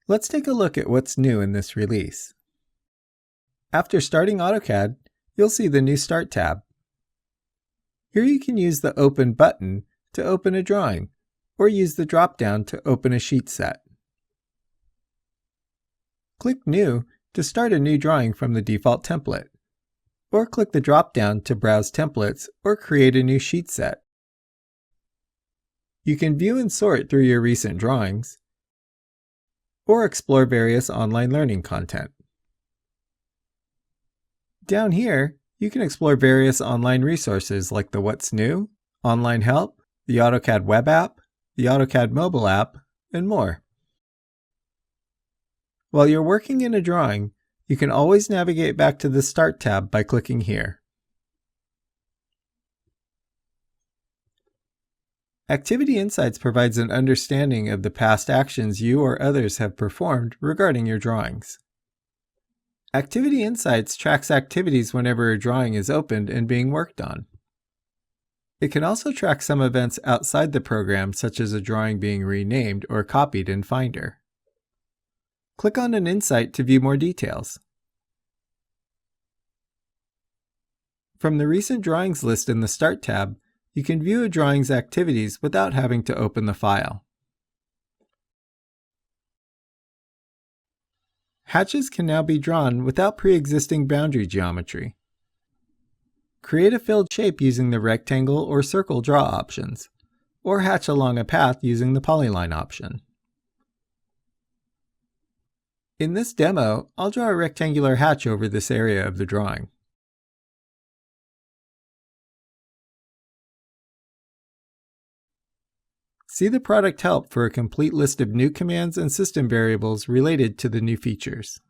Let's take a look at what's new in this release. After starting AutoCAD, you'll see the new Start tab. Here you can use the Open button to open a drawing, or use the drop-down to open a sheet set. Click New to start a new drawing from the default template, or click the drop-down to browse templates or create a new sheet set. You can view and sort through your recent drawings, or explore various online learning content. Down here, you can explore various online resources like the What's New, Online Help, the AutoCAD web app, the AutoCAD mobile app, and more. While you're working in a drawing, you can always navigate back to the Start tab by clicking here. Activity Insights provides an understanding of the past actions you or others have performed regarding your drawings. Activity Insights tracks activities whenever a drawing is opened and being worked on. It can also track some events outside the program, such as a drawing being renamed or copied in Finder. Click on an insight to view more details. From the Recent Drawings list in the Start tab, you can view a drawing's activities without having to open the file. Hatches can now be drawn without pre-existing boundary geometry. Create a filled shape using the rectangle or circle draw options, or hatch along a path using the polyline option. In this demo, I'll draw a rectangular hatch over this area of the drawing. See the product help for a complete list of new commands and system variables related to the new features.